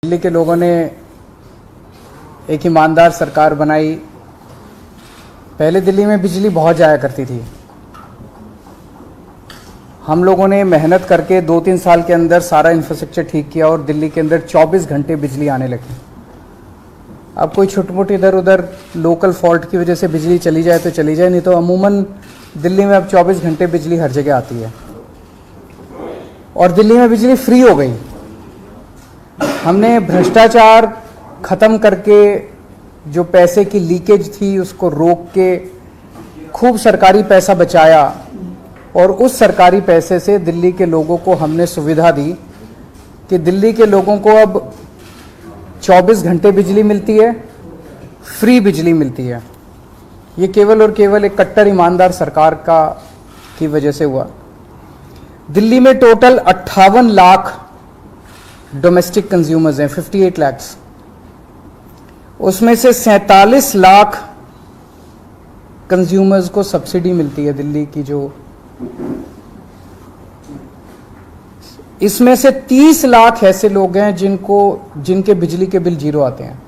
दिल्ली के लोगों ने एक ईमानदार सरकार बनाई। पहले दिल्ली में बिजली बहुत जाया करती थी। हम लोगों ने मेहनत करके 2-3 साल के अंदर सारा इंफ्रास्ट्रक्चर ठीक किया और दिल्ली के अंदर 24 घंटे बिजली आने लगी। अब कोई छोटी मोटी इधर उधर लोकल फॉल्ट की वजह से बिजली चली जाए तो चली जाए, नहीं तो अमूमन दिल्ली में अब 24 घंटे बिजली हर जगह आती है और दिल्ली में बिजली फ्री हो गई। हमने भ्रष्टाचार खत्म करके जो पैसे की लीकेज थी उसको रोक के खूब सरकारी पैसा बचाया और उस सरकारी पैसे से दिल्ली के लोगों को हमने सुविधा दी कि दिल्ली के लोगों को अब 24 घंटे बिजली मिलती है, फ्री बिजली मिलती है। ये केवल और केवल एक कट्टर ईमानदार सरकार की वजह से हुआ। दिल्ली में टोटल 58 लाख डोमेस्टिक कंज्यूमर्स हैं, 58 लाख्स। उसमें से 47 लाख कंज्यूमर्स को सब्सिडी मिलती है दिल्ली की। जो इसमें से 30 लाख ऐसे लोग हैं जिनके बिजली के बिल जीरो आते हैं।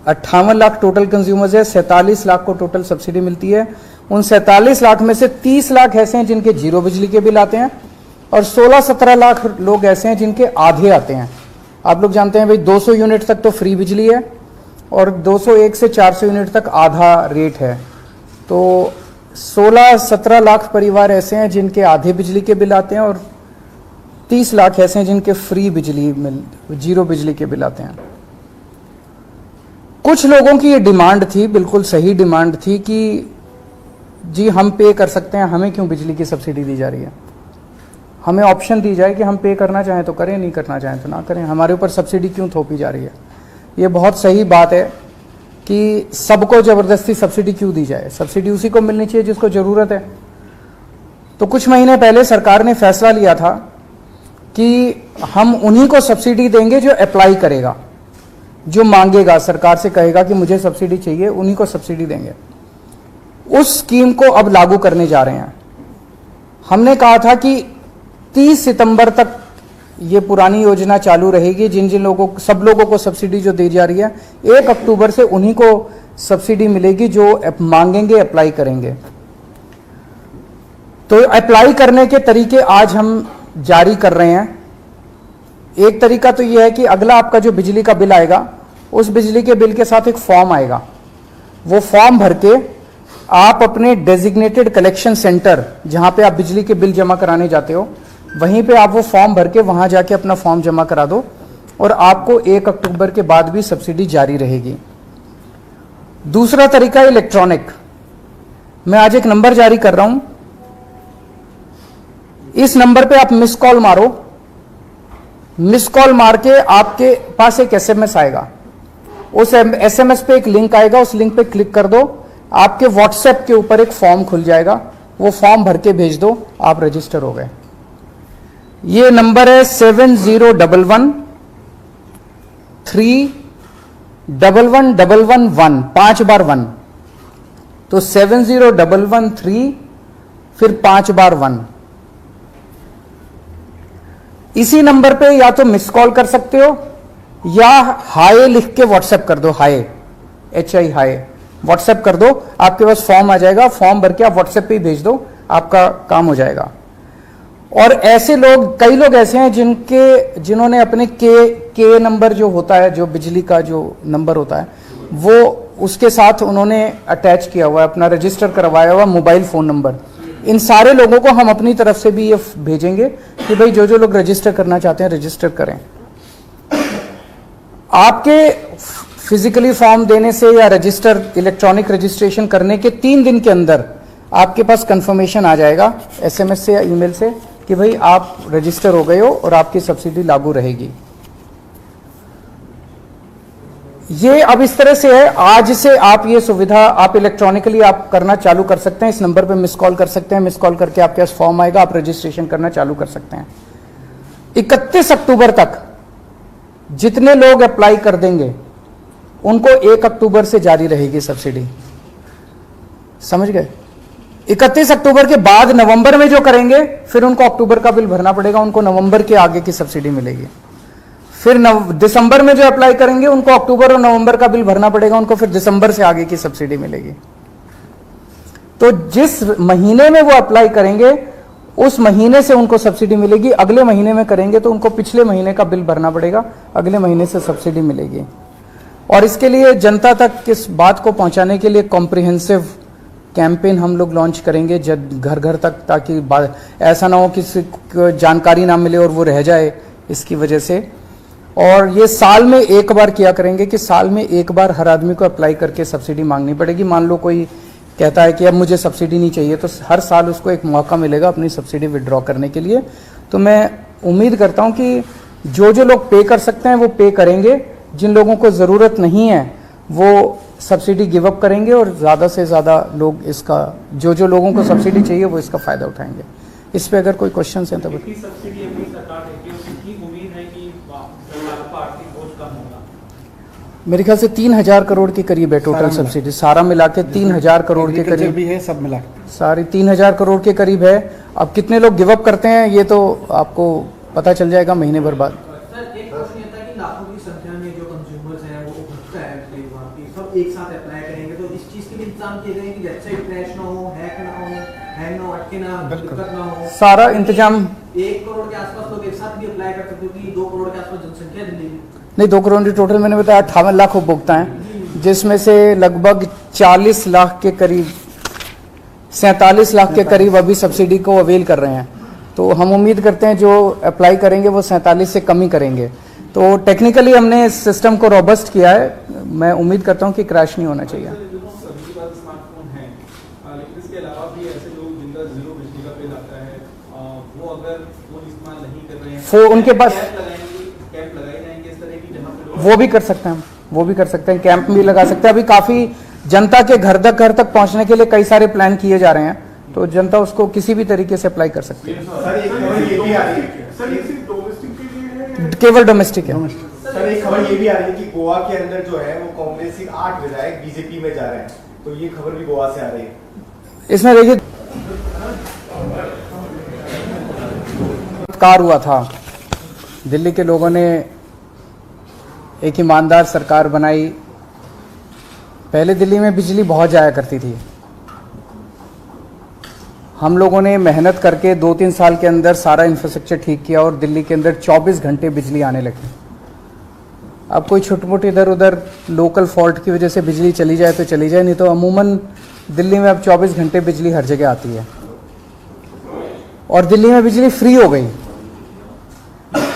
58 लाख टोटल कंज्यूमर्स है, 47 लाख को टोटल सब्सिडी मिलती है। उन 47 लाख में से 30 लाख ऐसे हैं जिनके जीरो बिजली के बिल आते हैं और 16-17 लाख लोग ऐसे हैं जिनके आधे आते हैं। आप लोग जानते हैं भाई 200 यूनिट तक तो फ्री बिजली है और 201 से 400 यूनिट तक आधा रेट है। तो 16-17 लाख परिवार ऐसे हैं जिनके आधे बिजली के बिल आते हैं और 30 लाख ऐसे हैं जिनके फ्री जीरो बिजली के बिल आते हैं। कुछ लोगों की ये डिमांड थी, बिल्कुल सही डिमांड थी कि जी हम पे कर सकते हैं, हमें क्यों बिजली की सब्सिडी दी जा रही है। हमें ऑप्शन दी जाए कि हम पे करना चाहें तो करें, नहीं करना चाहें तो ना करें। हमारे ऊपर सब्सिडी क्यों थोपी जा रही है। ये बहुत सही बात है कि सबको ज़बरदस्ती सब्सिडी क्यों दी जाए। सब्सिडी उसी को मिलनी चाहिए जिसको ज़रूरत है। तो कुछ महीने पहले सरकार ने फैसला लिया था कि हम उन्हीं को सब्सिडी देंगे जो अप्लाई करेगा, जो मांगेगा, सरकार से कहेगा कि मुझे सब्सिडी चाहिए, उन्हीं को सब्सिडी देंगे। उस स्कीम को अब लागू करने जा रहे हैं। हमने कहा था कि 30 सितंबर तक ये पुरानी योजना चालू रहेगी। सब लोगों को सब्सिडी जो दी जा रही है, 1 अक्टूबर से उन्हीं को सब्सिडी मिलेगी जो मांगेंगे, अप्लाई करेंगे। तो अप्लाई करने के तरीके आज हम जारी कर रहे हैं। एक तरीका तो यह है कि अगला आपका जो बिजली का बिल आएगा, उस बिजली के बिल के साथ एक फॉर्म आएगा। वो फॉर्म भर के आप अपने डेजिग्नेटेड कलेक्शन सेंटर, जहां पे आप बिजली के बिल जमा कराने जाते हो, वहीं पे आप वो फॉर्म भर के वहां जाके अपना फॉर्म जमा करा दो और आपको 1 अक्टूबर के बाद भी सब्सिडी जारी रहेगी। दूसरा तरीका इलेक्ट्रॉनिक। मैं आज एक नंबर जारी कर रहा हूं, इस नंबर पे आप मिस कॉल मारो। मिस कॉल मार के आपके पास एक एसएमएस आएगा। उस एसएमएस पे एक लिंक आएगा, उस लिंक पे क्लिक कर दो, आपके व्हाट्सएप के ऊपर एक फॉर्म खुल जाएगा। वो फॉर्म भर के भेज दो, आप रजिस्टर हो गए। ये नंबर है 7011-3-1111, 5 बार 1। तो 7011-3 फिर 5 बार 1। इसी नंबर पे या तो मिस कॉल कर सकते हो या हाय लिख के व्हाट्सएप कर दो। हाय, HI हाय व्हाट्सएप कर दो, आपके पास फॉर्म आ जाएगा। फॉर्म भर के आप व्हाट्सएप पे ही भेज दो, आपका काम हो जाएगा। और ऐसे लोग, कई लोग ऐसे हैं जिन्होंने अपने के नंबर जो होता है, जो बिजली का जो नंबर होता है, वो उसके साथ उन्होंने अटैच किया हुआ है, अपना रजिस्टर करवाया हुआ मोबाइल फोन नंबर। इन सारे लोगों को हम अपनी तरफ से भी ये भेजेंगे कि भाई जो लोग रजिस्टर करना चाहते हैं रजिस्टर करें। आपके फिजिकली फॉर्म देने से या इलेक्ट्रॉनिक रजिस्ट्रेशन करने के 3 दिन के अंदर आपके पास कंफर्मेशन आ जाएगा एसएमएस से या ईमेल से कि भाई आप रजिस्टर हो गए हो और आपकी सब्सिडी लागू रहेगी। ये अब इस तरह से है, आज से आप ये सुविधा आप इलेक्ट्रॉनिकली आप करना चालू कर सकते हैं। इस नंबर पे मिस कॉल कर सकते हैं, मिस कॉल करके आपके पास फॉर्म आएगा, आप रजिस्ट्रेशन करना चालू कर सकते हैं। 31 अक्टूबर तक जितने लोग अप्लाई कर देंगे उनको 1 अक्टूबर से जारी रहेगी सब्सिडी। समझ गए। 31 अक्टूबर के बाद नवंबर में जो करेंगे फिर उनको अक्टूबर का बिल भरना पड़ेगा, उनको नवंबर के आगे की सब्सिडी मिलेगी। फिर दिसंबर में जो अप्लाई करेंगे उनको अक्टूबर और नवंबर का बिल भरना पड़ेगा, उनको फिर दिसंबर से आगे की सब्सिडी मिलेगी। तो जिस महीने में वो अप्लाई करेंगे उस महीने से उनको सब्सिडी मिलेगी। अगले महीने में करेंगे तो उनको पिछले महीने का बिल भरना पड़ेगा, अगले महीने से सब्सिडी मिलेगी। और इसके लिए जनता तक इस बात को पहुंचाने के लिए कॉम्प्रिहेंसिव कैंपेन हम लोग लॉन्च करेंगे घर घर तक, ताकि ऐसा ना हो किसी को जानकारी ना मिले और वो रह जाए इसकी वजह से। और ये साल में एक बार किया करेंगे कि साल में एक बार हर आदमी को अप्लाई करके सब्सिडी मांगनी पड़ेगी। मान लो कोई कहता है कि अब मुझे सब्सिडी नहीं चाहिए, तो हर साल उसको एक मौका मिलेगा अपनी सब्सिडी विड्रॉ करने के लिए। तो मैं उम्मीद करता हूं कि जो जो लोग पे कर सकते हैं वो पे करेंगे, जिन लोगों को ज़रूरत नहीं है वो सब्सिडी गिव अप करेंगे और ज़्यादा से ज़्यादा लोग इसका, जो जो लोगों को सब्सिडी चाहिए वो इसका फ़ायदा उठाएंगे। इस पे अगर कोई क्वेश्चन है तो सब्सिडी अपनी सरकार देती है, उसकी उम्मीद है कि सरकार का आर्थिक बोझ कम होगा। मेरे ख्याल से 3,000 करोड़ के करीब है टोटल सब्सिडी, सारा मिला के 3,000 करोड़ के करीब भी है, सब मिला सारी 3,000 करोड़ के करीब है। अब कितने लोग गिव अप करते हैं ये तो आपको पता चल जाएगा महीने भर बाद। लाखों की संख्या में जो कंज्यूमर्स हैं वो उपभोक्ता है सब एक साथ अप्लाई करेंगे, तो इस चीज के लिए इंतजाम किए गए कि वेबसाइट क्रैश ना हो, हैक ना हो, हैंग ना हो, अटके ना, दिक्कत ना हो, सारा इंतजाम। 1 करोड़ के आसपास लोग एक साथ भी अप्लाई कर सकते हो कि 2 करोड़ के आसपास जनसंख्या दिल्ली में? नहीं, 2 करोड़ की टोटल मैंने बताया 58 लाख उपभोक्ता हैं, जिसमें से लगभग 40 लाख के करीब 47 लाख के करीब अभी सब्सिडी को अवेल कर रहे हैं। तो हम उम्मीद करते हैं जो अप्लाई करेंगे वो 47 से कम ही करेंगे। तो टेक्निकली हमने इस सिस्टम को रोबस्ट किया है, मैं उम्मीद करता हूं कि क्रैश नहीं होना चाहिए। सभी के पास स्मार्टफोन है, लेकिन इसके अलावा भी ऐसे लोग जिनका जीरो बिजली का बिल आता है, वो अगर फोन इस्तेमाल नहीं कर रहे हैं, उनके पास कैंप लगाए जाएंगे इस तरह की, जहां पे वो भी कर सकते हैं, वो भी कर सकते हैं, कैंप भी लगा सकते हैं। अभी काफी जनता के घर तक पहुंचने के लिए कई सारे प्लान किए जा रहे हैं, तो जनता उसको किसी भी तरीके से अप्लाई कर सकती है। केवल डोमेस्टिक है। सर एक खबर ये भी आ रही है कि गोवा के अंदर जो है वो कांग्रेस के 8 विधायक बीजेपी में जा रहे हैं, तो ये खबर भी गोवा से आ रही है। इसमें देखिए कार हुआ था, दिल्ली के लोगों ने एक ईमानदार सरकार बनाई। पहले दिल्ली में बिजली बहुत जाया करती थी, हम लोगों ने मेहनत करके 2-3 साल के अंदर सारा इंफ्रास्ट्रक्चर ठीक किया और दिल्ली के अंदर 24 घंटे बिजली आने लगी। अब कोई छोटी मोटी इधर उधर लोकल फॉल्ट की वजह से बिजली चली जाए तो चली जाए, नहीं तो अमूमन दिल्ली में अब 24 घंटे बिजली हर जगह आती है और दिल्ली में बिजली फ्री हो गई।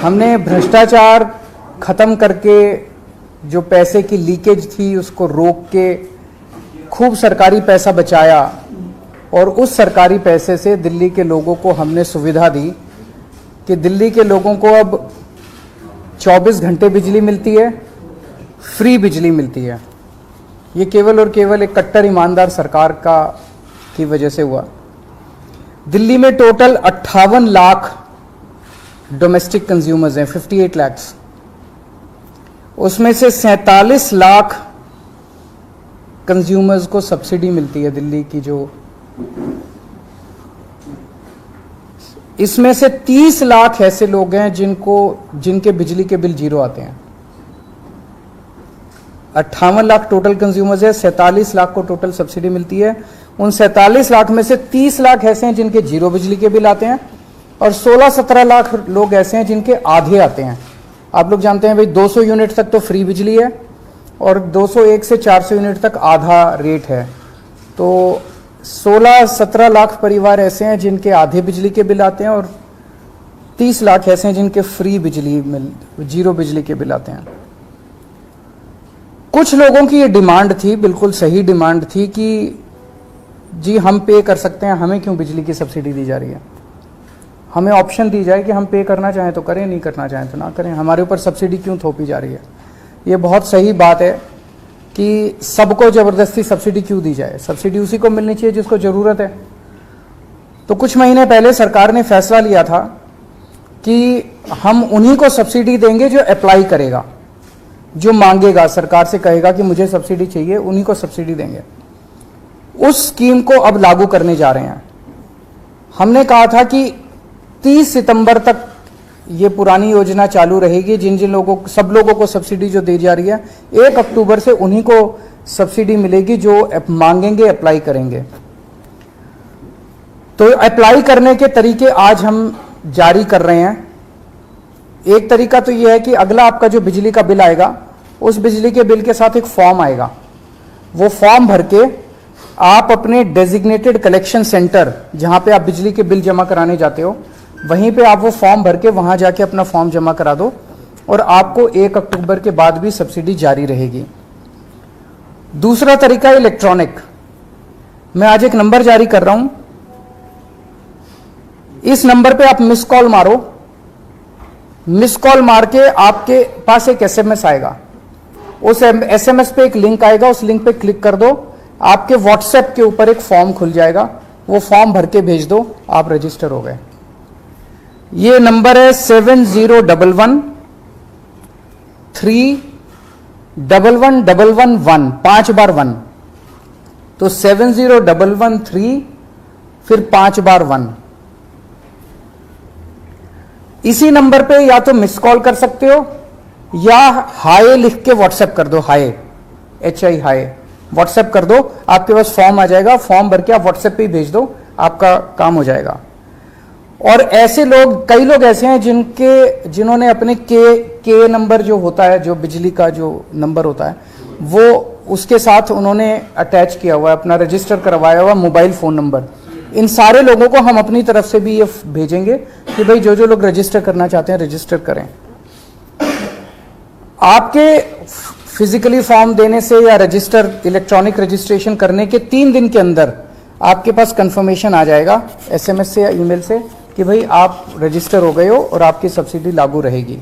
हमने भ्रष्टाचार खत्म करके जो पैसे की लीकेज थी उसको रोक के खूब सरकारी पैसा बचाया और उस सरकारी पैसे से दिल्ली के लोगों को हमने सुविधा दी कि दिल्ली के लोगों को अब 24 घंटे बिजली मिलती है, फ्री बिजली मिलती है। ये केवल और केवल एक कट्टर ईमानदार सरकार की वजह से हुआ। दिल्ली में टोटल 58 लाख डोमेस्टिक कंज्यूमर्स हैं, 58 लाख्स। उसमें से 47 लाख कंज्यूमर्स को सब्सिडी मिलती है दिल्ली की, जो इसमें से 30 लाख ऐसे लोग हैं जिनके बिजली के बिल जीरो आते हैं। 58 लाख टोटल कंज्यूमर्स है, 47 लाख को टोटल सब्सिडी मिलती है। उन 47 लाख में से 30 लाख ऐसे हैं जिनके जीरो बिजली के बिल आते हैं और 16-17 लाख लोग ऐसे हैं जिनके आधे आते हैं। आप लोग जानते हैं भाई 200 यूनिट तक तो फ्री बिजली है और 201 से 400 यूनिट तक आधा रेट है। तो 16-17 लाख परिवार ऐसे हैं जिनके आधे बिजली के बिल आते हैं और 30 लाख ऐसे हैं जिनके फ्री जीरो बिजली के बिल आते हैं। कुछ लोगों की ये डिमांड थी, बिल्कुल सही डिमांड थी कि जी हम पे कर सकते हैं, हमें क्यों बिजली की सब्सिडी दी जा रही है, हमें ऑप्शन दी जाए कि हम पे करना चाहें तो करें, नहीं करना चाहें तो ना करें, हमारे ऊपर सब्सिडी क्यों थोपी जा रही है। ये बहुत सही बात है कि सबको जबरदस्ती सब्सिडी क्यों दी जाए, सब्सिडी उसी को मिलनी चाहिए जिसको जरूरत है। तो कुछ महीने पहले सरकार ने फैसला लिया था कि हम उन्हीं को सब्सिडी देंगे जो अप्लाई करेगा, जो मांगेगा, सरकार से कहेगा कि मुझे सब्सिडी चाहिए, उन्हीं को सब्सिडी देंगे। उस स्कीम को अब लागू करने जा रहे हैं। हमने कहा था कि 30 सितंबर तक ये पुरानी योजना चालू रहेगी। जिन जिन लोगों को, सब लोगों को सब्सिडी जो दी जा रही है 1 अक्टूबर से उन्हीं को सब्सिडी मिलेगी जो मांगेंगे, अप्लाई करेंगे। तो अप्लाई करने के तरीके आज हम जारी कर रहे हैं। एक तरीका तो यह है कि अगला आपका जो बिजली का बिल आएगा, उस बिजली के बिल के साथ एक फॉर्म आएगा। वो फॉर्म भर के आप अपने डेजिग्नेटेड कलेक्शन सेंटर, जहां पे आप बिजली के बिल जमा कराने जाते हो, वहीं पे आप वो फॉर्म भर के वहां जाके अपना फॉर्म जमा करा दो और आपको 1 अक्टूबर के बाद भी सब्सिडी जारी रहेगी। दूसरा तरीका इलेक्ट्रॉनिक। मैं आज एक नंबर जारी कर रहा हूं, इस नंबर पे आप मिस कॉल मारो। मिस कॉल मार के आपके पास एक एसएमएस आएगा। उस एसएमएस पे एक लिंक आएगा, उस लिंक पे क्लिक कर दो, आपके व्हाट्सएप के ऊपर एक फॉर्म खुल जाएगा, वो फॉर्म भर के भेज दो, आप रजिस्टर हो गए। ये नंबर है 7011311111, 5 बार 1, तो 70113 फिर 5 बार 1। इसी नंबर पे या तो मिस कॉल कर सकते हो या हाय लिख के व्हाट्सएप कर दो, हाय HI हाय व्हाट्सएप कर दो, आपके पास फॉर्म आ जाएगा। फॉर्म भर के आप व्हाट्सएप पे ही भेज दो, आपका काम हो जाएगा। और ऐसे लोग, कई लोग ऐसे हैं जिन्होंने अपने के नंबर जो होता है, जो बिजली का जो नंबर होता है, वो उसके साथ उन्होंने अटैच किया हुआ है, अपना रजिस्टर करवाया हुआ मोबाइल फोन नंबर। इन सारे लोगों को हम अपनी तरफ से भी ये भेजेंगे कि भाई जो जो लोग रजिस्टर करना चाहते हैं रजिस्टर करें। आपके फिजिकली फॉर्म देने से या रजिस्टर, इलेक्ट्रॉनिक रजिस्ट्रेशन करने के 3 दिन के अंदर आपके पास कंफर्मेशन आ जाएगा एसएमएस से या ईमेल से कि भाई आप रजिस्टर हो गए हो और आपकी सब्सिडी लागू रहेगी।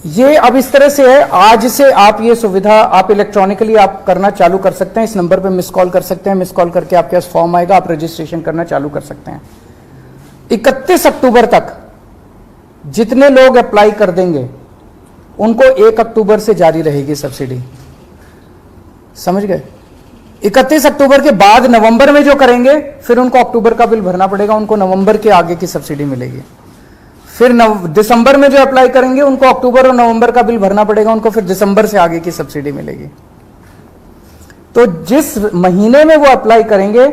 ये अब इस तरह से है, आज से आप ये सुविधा आप इलेक्ट्रॉनिकली आप करना चालू कर सकते हैं। इस नंबर पे मिस कॉल कर सकते हैं, मिस कॉल करके आपके पास फॉर्म आएगा, आप रजिस्ट्रेशन करना चालू कर सकते हैं। 31 अक्टूबर तक जितने लोग अप्लाई कर देंगे उनको 1 अक्टूबर से जारी रहेगी सब्सिडी, समझ गए। 31 अक्टूबर के बाद नवंबर में जो करेंगे फिर उनको अक्टूबर का बिल भरना पड़ेगा, उनको नवंबर के आगे की सब्सिडी मिलेगी। फिर दिसंबर में जो अप्लाई करेंगे उनको अक्टूबर और नवंबर का बिल भरना पड़ेगा, उनको फिर दिसंबर से आगे की सब्सिडी मिलेगी। तो जिस महीने में वो अप्लाई करेंगे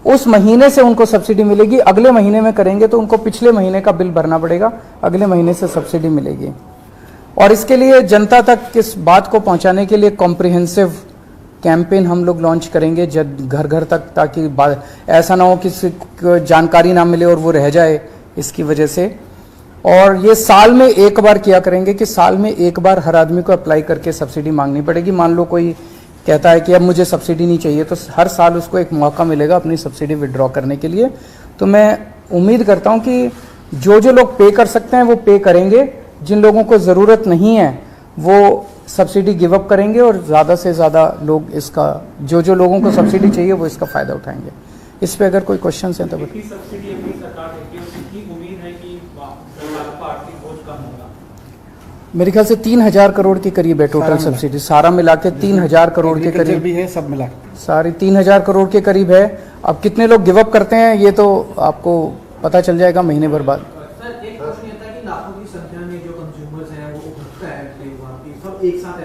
उस महीने से उनको सब्सिडी मिलेगी। अगले महीने में करेंगे तो उनको पिछले महीने का बिल भरना पड़ेगा, अगले महीने से सब्सिडी मिलेगी। और इसके लिए जनता तक इस बात को पहुंचाने के लिए कॉम्प्रिहेंसिव कैंपेन हम लोग लॉन्च करेंगे घर घर तक, ताकि ऐसा ना हो किसी को जानकारी ना मिले और वो रह जाए इसकी वजह से। और ये साल में एक बार किया करेंगे कि साल में एक बार हर आदमी को अप्लाई करके सब्सिडी मांगनी पड़ेगी। मान लो कोई कहता है कि अब मुझे सब्सिडी नहीं चाहिए, तो हर साल उसको एक मौका मिलेगा अपनी सब्सिडी विड्रॉ करने के लिए। तो मैं उम्मीद करता हूं कि जो जो लोग पे कर सकते हैं वो पे करेंगे, जिन लोगों को ज़रूरत नहीं है वो सब्सिडी गिव अप करेंगे और ज़्यादा से ज़्यादा लोग इसका, जो जो लोगों को सब्सिडी चाहिए वो इसका फ़ायदा उठाएंगे। इस पे अगर कोई क्वेश्चन है तो सब्सिडी अपनी सरकार देती है, उसकी उम्मीद है कि सरकार का आर्थिक बोझ कम होगा। मेरे ख्याल से 3000 करोड़ के करीब है टोटल सब्सिडी, सारा मिला के 3000 करोड़ के करीब भी है, सब मिला सारी 3000 करोड़ के करीब है। अब कितने लोग गिव अप करते हैं ये तो आपको पता चल जाएगा महीने भर बाद। सर एक प्रश्न ये था कि लाखों की संख्या में जो कंज्यूमर्स हैं वो उपभोक्ता है, सब एक साथ